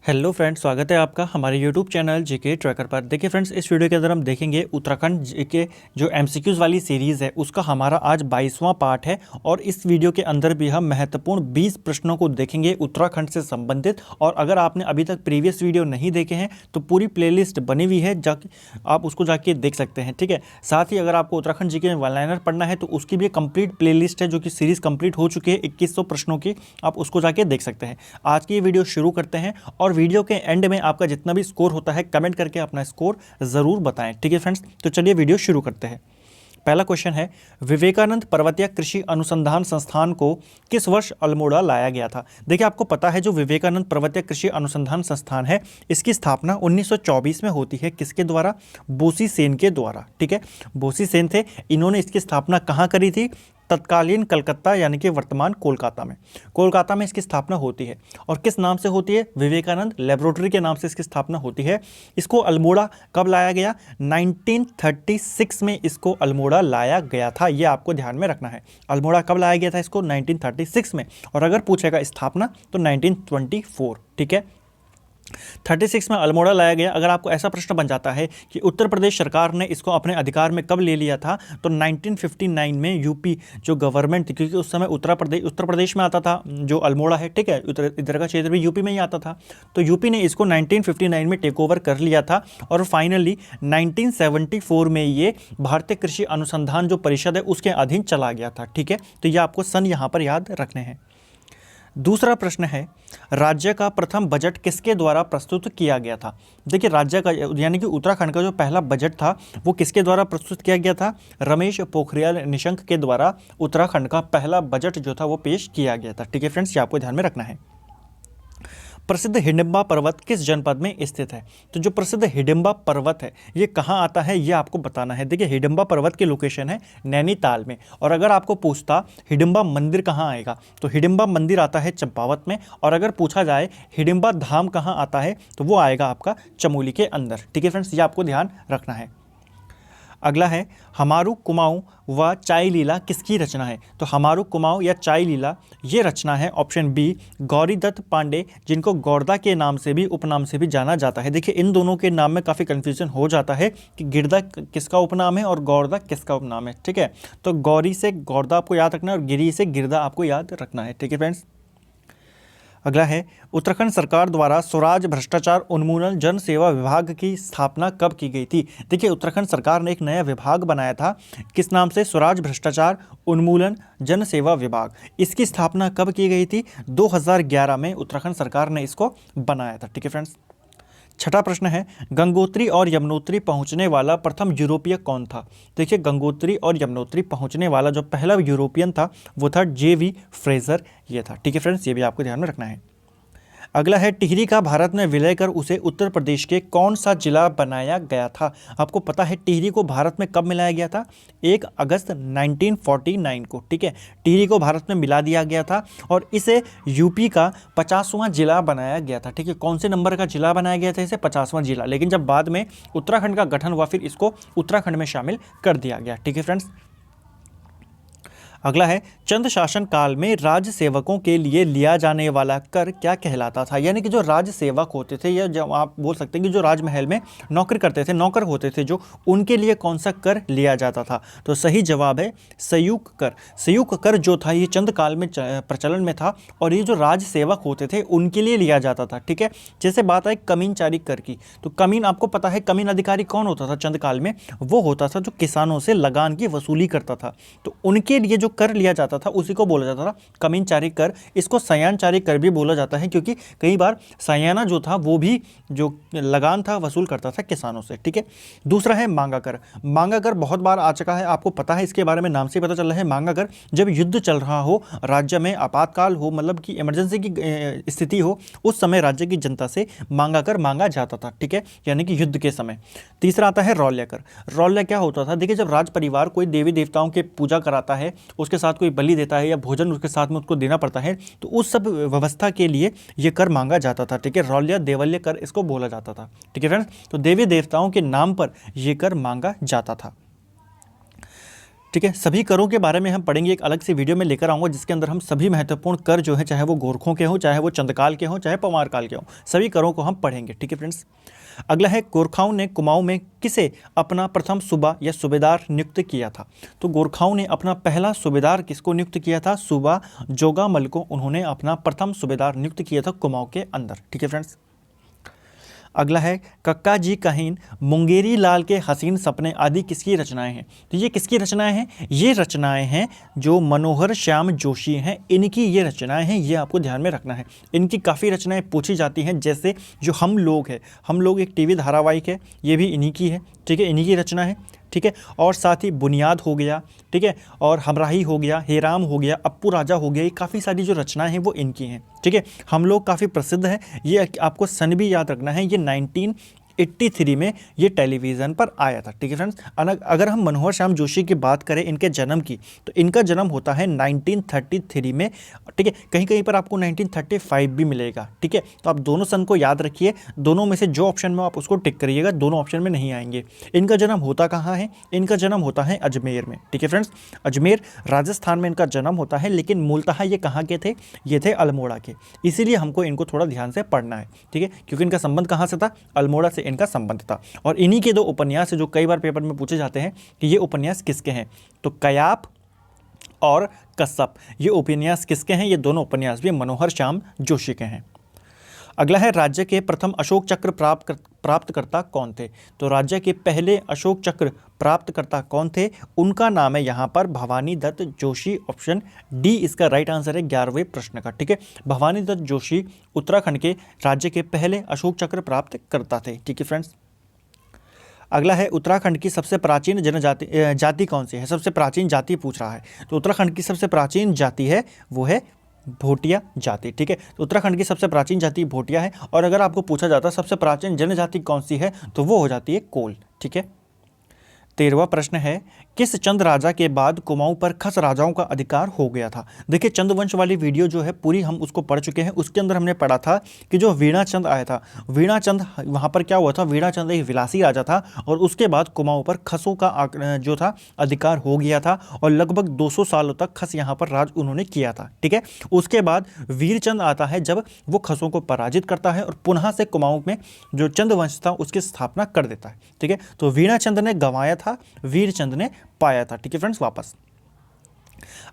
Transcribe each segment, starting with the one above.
Hello friends, स्वागत है आपका हमारे यूट्यूब चैनल जीके ट्रैकर पर। देखिए फ्रेंड्स, इस वीडियो के अंदर हम देखेंगे उत्तराखंड जीके जो एमसीक्यूज़ वाली सीरीज़ है उसका हमारा आज 22वां पार्ट है। और इस वीडियो के अंदर भी हम महत्वपूर्ण 20 प्रश्नों को देखेंगे उत्तराखंड से संबंधित। और अगर आपने अभी तक प्रीवियस वीडियो नहीं देखे हैं तो पूरी प्लेलिस्ट बनी हुई है, जाके आप उसको जाके देख सकते हैं। ठीक है, साथ ही अगर आपको उत्तराखंड जीके में वन लाइनर पढ़ना है तो उसकी भी कंप्लीट प्लेलिस्ट है, जो कि सीरीज़ कंप्लीट हो चुकी है 2100 प्रश्नों की, आप उसको जाके देख सकते हैं। आज की ये वीडियो शुरू करते हैं और वीडियो के एंड में आपका जितना भी स्कोर होता है कमेंट करके अपना स्कोर ज़रूर बताएं। ठीक है फ्रेंड्स, तो चलिए वीडियो शुरू करते हैं। पहला क्वेश्चन है, विवेकानंद पर्वतीय कृषि अनुसंधान संस्थान को किस वर्ष अल्मोड़ा लाया गया था? देखिए, आपको पता है जो विवेकानंद पर्वतीय कृषि अनुसंधान संस्थान है इसकी स्थापना 1924 में होती है। किसके द्वारा? बोसी सेन के द्वारा। ठीक है, बोसी सेन थे, इन्होंने इसकी स्थापना कहाँ करी थी? तत्कालीन कलकत्ता यानी कि वर्तमान कोलकाता में इसकी स्थापना होती है। और किस नाम से होती है? विवेकानंद लेबोरेटरी के नाम से इसकी स्थापना होती है। इसको अल्मोड़ा कब लाया गया? 1936 में इसको अल्मोड़ा लाया गया था। ये आपको ध्यान में रखना है। अल्मोड़ा कब लाया गया था इसको? 1936 में। और अगर पूछेगा स्थापना तो 1924। ठीक है, 36 में अल्मोड़ा लाया गया। अगर आपको ऐसा प्रश्न बन जाता है कि उत्तर प्रदेश सरकार ने इसको अपने अधिकार में कब ले लिया था, तो 1959 में यूपी जो गवर्नमेंट थी, क्योंकि उस समय उत्तर प्रदेश में आता था जो अल्मोड़ा है। ठीक है, इधर का क्षेत्र भी यूपी में ही आता था, तो यूपी ने इसको 1959 में टेक ओवर कर लिया था। और फाइनली 1974 में ये भारतीय कृषि अनुसंधान जो परिषद है उसके अधीन चला गया था। ठीक है, तो ये आपको सन यहाँ पर याद रखने हैं। दूसरा प्रश्न है, राज्य का प्रथम बजट किसके द्वारा प्रस्तुत किया गया था? देखिए, राज्य का यानी कि उत्तराखंड का जो पहला बजट था वो किसके द्वारा प्रस्तुत किया गया था? रमेश पोखरियाल निशंक के द्वारा उत्तराखंड का पहला बजट जो था वो पेश किया गया था। ठीक है फ्रेंड्स, ये आपको ध्यान में रखना है। प्रसिद्ध हिडिंबा पर्वत किस जनपद में स्थित है? तो जो प्रसिद्ध हिडिंबा पर्वत है ये कहाँ आता है ये आपको बताना है। देखिए, हिडिंबा पर्वत की लोकेशन है नैनीताल में। और अगर आपको पूछता हिडिंबा मंदिर कहाँ आएगा, तो हिडिंबा मंदिर आता है चंपावत में। और अगर पूछा जाए हिडिंबा धाम कहाँ आता है तो वो आएगा आपका चमोली के अंदर। ठीक है फ्रेंड्स, ये आपको ध्यान रखना है। अगला है, हमारू कुमाऊं व चाई लीला किसकी रचना है? तो हमारू कुमाऊं या चाई लीला ये रचना है ऑप्शन बी गौरी दत्त पांडे, जिनको गौरदा के नाम से भी उपनाम से भी जाना जाता है। देखिए, इन दोनों के नाम में काफ़ी कन्फ्यूजन हो जाता है कि गिरदा किसका उपनाम है और गौरदा किसका उपनाम है। ठीक है, तो गौरी से गौरदा आपको याद रखना है और गिरी से गिरदा आपको याद रखना है। ठीक है फ्रेंड्स। अगला है, उत्तराखंड सरकार द्वारा स्वराज भ्रष्टाचार उन्मूलन जन सेवा विभाग की स्थापना कब की गई थी? देखिए, उत्तराखंड सरकार ने एक नया विभाग बनाया था, किस नाम से? स्वराज भ्रष्टाचार उन्मूलन जन सेवा विभाग। इसकी स्थापना कब की गई थी? 2011 में उत्तराखंड सरकार ने इसको बनाया था। ठीक है फ्रेंड्स। छठा प्रश्न है, गंगोत्री और यमुनोत्री पहुंचने वाला प्रथम यूरोपीय कौन था? देखिए, गंगोत्री और यमुनोत्री पहुंचने वाला जो पहला यूरोपियन था वो था जे.वी. फ्रेजर, ये था। ठीक है फ्रेंड्स, ये भी आपको ध्यान में रखना है। अगला है, टिहरी का भारत में विलय कर उसे उत्तर प्रदेश के कौन सा जिला बनाया गया था? आपको पता है टिहरी को भारत में कब मिलाया गया था? 1 अगस्त 1949 को। ठीक है, टिहरी को भारत में मिला दिया गया था और इसे यूपी का 50वां जिला बनाया गया था। ठीक है, कौन से नंबर का जिला बनाया गया था? इसे 50वां जिला। लेकिन जब बाद में उत्तराखंड का गठन हुआ फिर इसको उत्तराखंड में शामिल कर दिया गया। ठीक है फ्रेंड्स। अगला है, चंद शासन काल में राज्य सेवकों के लिए लिया जाने वाला कर क्या कहलाता था? यानी कि जो राज्य सेवक होते थे या जो आप बोल सकते हैं कि जो राजमहल में नौकरी करते थे, नौकर होते थे जो, उनके लिए कौन सा कर लिया जाता था? तो सही जवाब है संयुक्त कर। संयुक्त कर जो था ये चंद काल में प्रचलन में था और ये जो राज्य सेवक होते थे उनके लिए लिया जाता था। ठीक है, जैसे बात आई कमीनचारी कर की, तो कमीन आपको पता है कमीन अधिकारी कौन होता था चंद काल में? वो होता था जो किसानों से लगान की वसूली करता था। तो उनके लिए जो कर लिया जाता था उसी को बोला जाता था कमीनचारी कर। इसको सयानचारी कर भी बोला जाता है, क्योंकि कई बार सयाना जो था वो भी जो लगान था वसूल करता था किसानों से। ठीक है, दूसरा है मांगा कर। मांगा कर बहुत बार आ चुका है, आपको पता है, इसके बारे में नाम से पता चल रहा है। मांगा कर जब युद्ध चल रहा हो, राज्य में आपातकाल हो, मतलब कि इमरजेंसी की स्थिति हो, उस समय राज्य की जनता से मांगा कर मांगा जाता था। ठीक है, यानी कि युद्ध के समय। तीसरा आता है रौल्य कर। रौल्य क्या होता था? देखिए, जब राज परिवार कोई देवी देवताओं की पूजा कराता है, उसके साथ कोई बलि देता है या भोजन उसके साथ में उसको देना पड़ता है, तो उस सब व्यवस्था के लिए ये कर मांगा जाता था। ठीक है, रौल्य देवल्य कर इसको बोला जाता था। ठीक है फ्रेंड्स, तो देवी देवताओं के नाम पर यह कर मांगा जाता था। ठीक है। सभी करों के बारे में हम पढ़ेंगे, एक अलग से वीडियो में लेकर आऊँगा जिसके अंदर हम सभी महत्वपूर्ण कर जो है, चाहे वो गोरखों के हों, चाहे वो चंदकाल के हों, चाहे पवार काल के हों, सभी करों को हम पढ़ेंगे। ठीक है फ्रेंड्स। अगला है, गोरखाओं ने कुमाऊं में किसे अपना प्रथम सूबा या सूबेदार नियुक्त किया था? तो गोरखाओं ने अपना पहला सूबेदार किसको नियुक्त किया था? सूबा जोगामल को उन्होंने अपना प्रथम सूबेदार नियुक्त किया था कुमाऊं के अंदर। ठीक है फ्रेंड्स। अगला है, कक्का जी कहीन, मुंगेरी लाल के हसीन सपने आदि किसकी रचनाएं हैं? तो ये किसकी रचनाएं हैं? ये रचनाएं हैं जो मनोहर श्याम जोशी हैं, इनकी ये रचनाएं हैं, ये आपको ध्यान में रखना है। इनकी काफ़ी रचनाएं पूछी जाती हैं, जैसे जो हम लोग है, हम लोग एक टीवी धारावाहिक है, ये भी इन्हीं की है। ठीक है, इन्हीं की रचना है। ठीक है, और साथ ही बुनियाद हो गया, ठीक है, और हमराही हो गया, हेराम हो गया, अप्पू राजा हो गया, ये काफ़ी सारी जो रचनाएं हैं वो इनकी हैं। ठीक है, हम लोग काफ़ी प्रसिद्ध है, ये आपको सन भी याद रखना है, ये 1983 में ये टेलीविज़न पर आया था। ठीक है फ्रेंड्स। अगर हम मनोहर श्याम जोशी की बात करें इनके जन्म की, तो इनका जन्म होता है 1933 में। ठीक है, कहीं कहीं पर आपको 1935 भी मिलेगा। ठीक है, तो आप दोनों सन को याद रखिए, दोनों में से जो ऑप्शन में आप उसको टिक करिएगा, दोनों ऑप्शन में नहीं आएंगे। इनका जन्म होता कहाँ है? इनका जन्म होता है अजमेर में। ठीक है फ्रेंड्स, अजमेर राजस्थान में इनका जन्म होता है, लेकिन मूलतः ये कहाँ के थे? ये थे अल्मोड़ा के, इसीलिए हमको इनको थोड़ा ध्यान से पढ़ना है। ठीक है, क्योंकि इनका संबंध कहाँ से था? अल्मोड़ा से इनका संबंध था। और इन्हीं के दो उपन्यास है जो कई बार पेपर में पूछे जाते हैं कि ये उपन्यास किसके हैं, तो कयाप और कश्यप, ये उपन्यास किसके हैं? ये दोनों उपन्यास भी मनोहर श्याम जोशी के हैं। अगला है, राज्य के प्रथम अशोक चक्र प्राप्तकर्ता कौन थे? तो राज्य के पहले अशोक चक्र प्राप्तकर्ता कौन थे? उनका नाम है यहाँ पर भवानी दत्त जोशी। ऑप्शन डी इसका राइट आंसर है 11वें प्रश्न का। ठीक है, भवानी दत्त जोशी उत्तराखंड के राज्य के पहले अशोक चक्र प्राप्त करता थे। ठीक है फ्रेंड्स। अगला है, उत्तराखंड की सबसे प्राचीन जाति कौन सी है? सबसे प्राचीन जाति पूछ रहा है, तो उत्तराखंड की सबसे प्राचीन जाति है वो है भोटिया जाति। ठीक है, तो उत्तराखंड की सबसे प्राचीन जाति भोटिया है। और अगर आपको पूछा जाता है सबसे प्राचीन जनजाति कौन सी है, तो वो हो जाती है कोल। ठीक है। 13वां प्रश्न है, किस चंद राजा के बाद कुमाऊं पर खस राजाओं का अधिकार हो गया था? देखिए, चंद्रवंश वाली वीडियो जो है पूरी हम उसको पढ़ चुके हैं। उसके अंदर हमने पढ़ा था कि जो वीणाचंद आया था, वीणाचंद वहाँ पर क्या हुआ था? वीणाचंद एक विलासी राजा था और उसके बाद कुमाऊं पर खसों का जो था अधिकार हो गया था और लगभग 200 सालों तक खस यहाँ पर राज उन्होंने किया था। ठीक है, उसके बाद वीरचंद आता है जब वो खसों को पराजित करता है और पुनः से कुमाऊं में जो चंद्रवंश था उसकी स्थापना कर देता है। ठीक है, तो वीणाचंद ने गंवाया था, वीरचंद ने पाया था। ठीक है फ्रेंड्स। वापस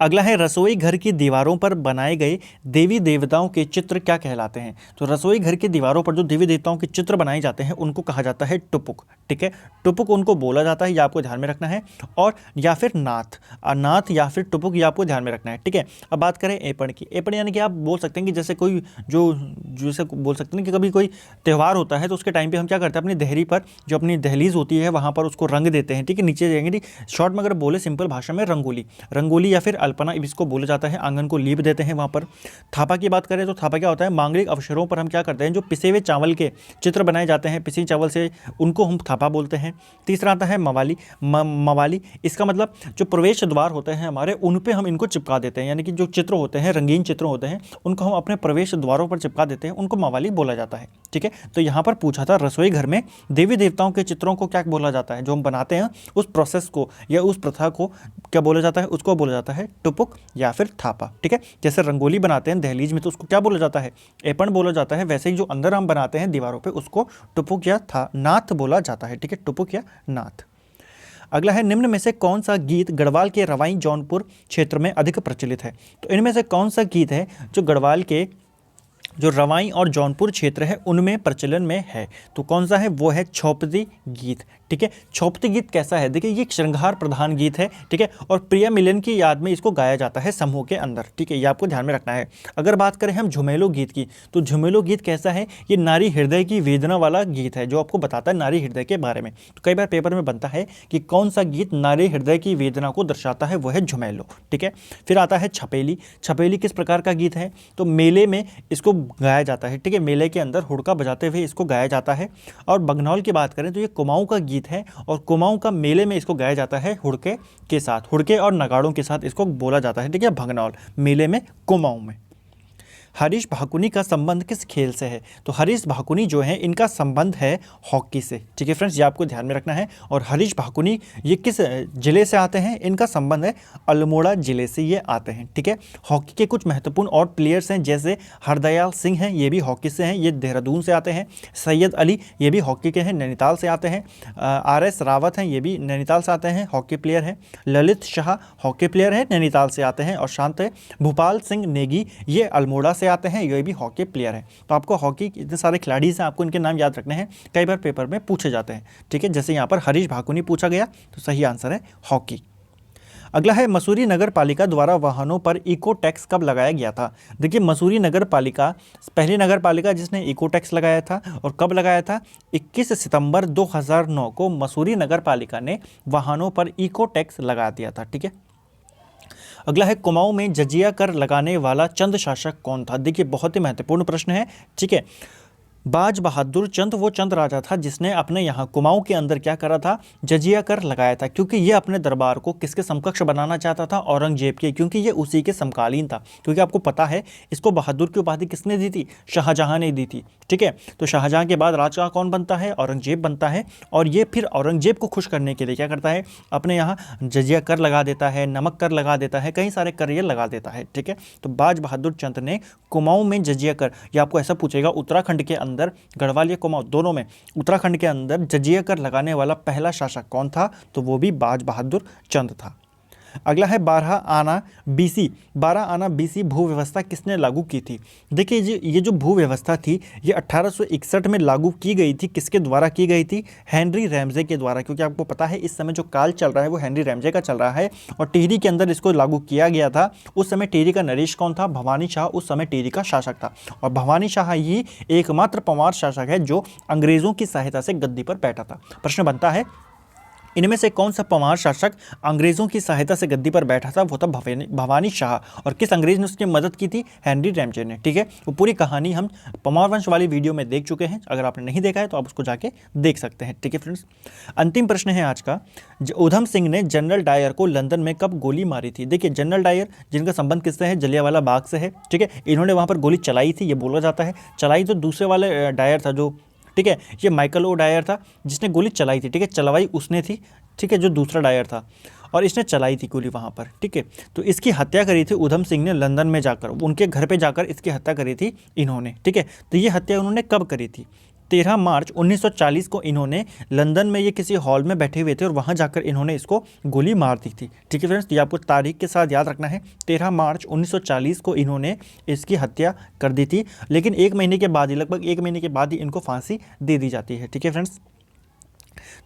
अगला है, रसोई घर की दीवारों पर बनाए गए देवी देवताओं के चित्र क्या कहलाते हैं? तो रसोई घर की दीवारों पर जो देवी देवताओं के चित्र बनाए जाते हैं उनको कहा जाता है टुपुक। ठीक है, टुपुक उनको बोला जाता है, ये आपको ध्यान में रखना है। और या फिर नाथ, नाथ या फिर टुपुक, ये आपको ध्यान में रखना है। ठीक है, अब बात करें एपण की। एपण यानी कि आप बोल सकते हैं कि जैसे कोई जैसे बोल सकते हैं कि कभी कोई त्यौहार होता है तो उसके टाइम पर हम क्या करते हैं, अपनी देहरी पर जो अपनी दहलीज होती है वहाँ पर उसको रंग देते हैं। ठीक है, नीचे जाएंगे, शॉर्ट में अगर बोले सिंपल भाषा में रंगोली या फिर अल्पना इसको बोला जाता है। आंगन को लीप देते हैं वहाँ पर। थापा की बात करें तो थापा क्या होता है? मांगलिक अवसरों पर हम क्या करते हैं, जो पिसे हुए चावल के चित्र बनाए जाते हैं पिसी चावल से, उनको हम थापा बोलते हैं। तीसरा आता है मवाली। मवाली इसका मतलब जो प्रवेश द्वार होते हैं हमारे, उन पे हम इनको चिपका देते हैं, यानी कि जो चित्र होते हैं, रंगीन चित्र होते हैं, उनको हम अपने प्रवेश द्वारों पर चिपका देते हैं, उनको मवाली बोला जाता है। ठीक है, तो यहाँ पर पूछा था रसोई घर में देवी देवताओं के चित्रों को क्या बोला जाता है? जो हम बनाते हैं उस प्रोसेस को या उस प्रथा को क्या बोला जाता है? उसको बोला जाता है टुपुक या फिर थापा। ठीक है, जैसे रंगोली बनाते हैं दहलीज में तो उसको क्या बोला जाता है? एपण बोला जाता है। वैसे ही जो अंदर हम बनाते हैं दीवारों पे उसको टुपुक या नाथ बोला जाता है। ठीक है, टुपुक या नाथ। अगला है, निम्न में से कौन सा गीत गढ़वाल के रवाई जौनपुर क्षेत्र में अधिक प्रचलित है? तो इनमें से कौन सा गीत है जो गढ़वाल के जो रवाई और जौनपुर क्षेत्र है उनमें प्रचलन में है? तो कौन सा है? वो है छौपती गीत। ठीक है, छौपती गीत कैसा है? देखिए, ये एक श्रृंगार प्रधान गीत है। ठीक है, और प्रिय मिलन की याद में इसको गाया जाता है समूह के अंदर। ठीक है, ये आपको ध्यान में रखना है। अगर बात करें हम झुमेलो गीत की, तो झुमेलो गीत कैसा है? ये नारी हृदय की वेदना वाला गीत है जो आपको बताता है नारी हृदय के बारे में। तो कई बार पेपर में बनता है कि कौन सा गीत नारी हृदय की वेदना को दर्शाता है, वो है झुमेलो। ठीक है, फिर आता है छपेली। छपेली किस प्रकार का गीत है? तो मेले में इसको गाया जाता है। ठीक है, मेले के अंदर हुड़का बजाते हुए इसको गाया जाता है। और बघनौल की बात करें तो ये कुमाऊं का गीत है और कुमाऊं का मेले में इसको गाया जाता है हुड़के के साथ, हुड़के और नगाड़ों के साथ इसको बोला जाता है। ठीक है, भगनौल मेले में, कुमाऊं में। हरीश भाकुनी का संबंध किस खेल से है? तो हरीश भाकुनी जो है इनका संबंध है हॉकी से। ठीक है फ्रेंड्स, ये आपको ध्यान में रखना है। और हरीश भाकुनी ये किस जिले से आते हैं? इनका संबंध है अल्मोड़ा जिले से ये आते हैं। ठीक है, हॉकी के कुछ महत्वपूर्ण और प्लेयर्स हैं, जैसे हरदयाल सिंह हैं, ये भी हॉकी से हैं, ये देहरादून से आते हैं। सैयद अली ये भी हॉकी के हैं, नैनीताल से आते हैं। RS रावत हैं, ये भी नैनीताल से आते हैं, हॉकी प्लेयर हैं। ललित शाह हॉकी प्लेयर हैं, नैनीताल से आते हैं। और शांत भूपाल सिंह नेगी ये अल्मोड़ा से आते हैं, ये भी हॉकी प्लेयर हैं। तो आपको हॉकी इतने सारे खिलाड़ी हैं, आपको इनके नाम याद रखने हैं, कई बार पेपर में पूछे जाते हैं। ठीक है, जैसे यहाँ पर हरीश भाकुनी पूछा गया, तो सही आंसर है हॉकी। अगला है मसूरी नगर पालिका द्वारा वाहनों पर इको टैक्स कब लगाया गया था? देखिए, मसूरी नगर पालिका पहली नगर पालिका जिसने इको टैक्स लगाया था, और कब लगाया था? 21 सितंबर 2009 को मसूरी नगर पालिका ने वाहनों पर इको टैक्स लगा दिया था। ठीक है, अगला है कुमाऊं में जजिया कर लगाने वाला चंद शासक कौन था? देखिए, बहुत ही महत्वपूर्ण प्रश्न है। ठीक है, बाज बहादुर चंद वो चंद राजा था जिसने अपने यहाँ कुमाऊं के अंदर क्या करा था? जजिया कर लगाया था, क्योंकि ये अपने दरबार को किसके समकक्ष बनाना चाहता था? औरंगजेब के, क्योंकि ये उसी के समकालीन था। क्योंकि आपको पता है इसको बहादुर की उपाधि किसने दी थी? शाहजहां ने दी थी। ठीक है, तो शाहजहां के बाद राजा कौन बनता है? औरंगजेब बनता है। और ये फिर औरंगजेब को खुश करने के लिए क्या करता है? अपने यहाँ जजिया कर लगा देता है, नमक कर लगा देता है, कई सारे कर ये लगा देता है। ठीक है, तो बाज बहादुर चंद ने कुमाऊं में जजिया कर, या आपको ऐसा पूछेगा उत्तराखंड के अंदर, गढ़वाल या कुमाऊं दोनों में, उत्तराखंड के अंदर जजिया कर लगाने वाला पहला शासक कौन था? तो वो भी बाज बहादुर चंद था। अगला है 12 आना बीसी भू व्यवस्था किसने लागू की थी? देखिए, ये जो भू व्यवस्था थी ये 1861 में लागू की गई थी। किसके द्वारा की गई थी? हेनरी रैमजे के द्वारा। क्योंकि आपको पता है इस समय जो काल चल रहा है वो हेनरी रैमजे का चल रहा है, और टिहरी के अंदर इसको लागू किया गया था। उस समय टिहरी का नरेश कौन था? भवानी शाह उस समय टिहरी का शासक था, और भवानी शाह ही एकमात्र पंवार शासक है जो अंग्रेजों की सहायता से गद्दी पर बैठा था। प्रश्न बनता है, इनमें से कौन सा पंवार शासक अंग्रेजों की सहायता से गद्दी पर बैठा था? वो था भवानी शाह। और किस अंग्रेज ने उसकी मदद की थी? हेनरी रैमजे ने। ठीक है, वो पूरी कहानी हम पंवार वंश वाली वीडियो में देख चुके हैं, अगर आपने नहीं देखा है तो आप उसको जाके देख सकते हैं। ठीक है फ्रेंड्स, अंतिम प्रश्न है आज का, उधम सिंह ने जनरल डायर को लंदन में कब गोली मारी थी? देखिए, जनरल डायर जिनका संबंध किससे है? जलियांवाला बाग से है। ठीक है, इन्होंने वहाँ पर गोली चलाई थी, ये बोला जाता है। चलाई तो दूसरे वाले डायर था जो, ठीक है, ये माइकल ओ डायर था जिसने गोली चलाई थी। ठीक है, चलवाई उसने थी। ठीक है, जो दूसरा डायर था, और इसने चलाई थी गोली वहाँ पर। ठीक है, तो इसकी हत्या करी थी उधम सिंह ने लंदन में जाकर, उनके घर पे जाकर इसकी हत्या करी थी इन्होंने। ठीक है, तो ये हत्या उन्होंने कब करी थी? 13 मार्च 1940 को इन्होंने लंदन में, ये किसी हॉल में बैठे हुए थे और वहाँ जाकर इन्होंने इसको गोली मार दी थी। ठीक है फ्रेंड्स, ये आपको तारीख के साथ याद रखना है। 13 मार्च 1940 को इन्होंने इसकी हत्या कर दी थी, लेकिन एक महीने के बाद ही, लगभग एक महीने के बाद ही इनको फांसी दे दी जाती है। ठीक है फ्रेंड्स,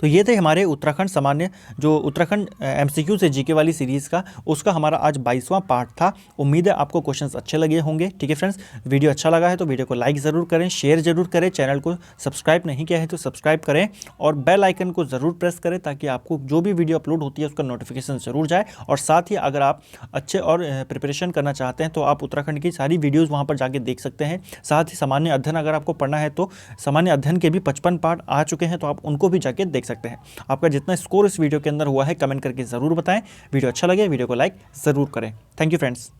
तो ये थे हमारे उत्तराखंड सामान्य, जो उत्तराखंड MCQ से जीके वाली सीरीज़ का, उसका हमारा आज 22वां पार्ट था। उम्मीद है आपको क्वेश्चंस अच्छे लगे होंगे। ठीक है फ्रेंड्स, वीडियो अच्छा लगा है तो वीडियो को लाइक ज़रूर करें, शेयर ज़रूर करें, चैनल को सब्सक्राइब नहीं किया है तो सब्सक्राइब करें, और बेल आइकन को ज़रूर प्रेस करें ताकि आपको जो भी वीडियो अपलोड होती है उसका नोटिफिकेशन ज़रूर जाए। और साथ ही अगर आप अच्छे और प्रिपरेशन करना चाहते हैं तो आप उत्तराखंड की सारी वीडियोज़ वहाँ पर जाके देख सकते हैं। साथ ही सामान्य अध्ययन अगर आपको पढ़ना है तो सामान्य अध्ययन के भी 55 पार्ट आ चुके हैं, तो आप उनको भी जाके देख सकते हैं। आपका जितना स्कोर इस वीडियो के अंदर हुआ है कमेंट करके ज़रूर बताएं। वीडियो अच्छा लगे वीडियो को लाइक ज़रूर करें। Thank you friends.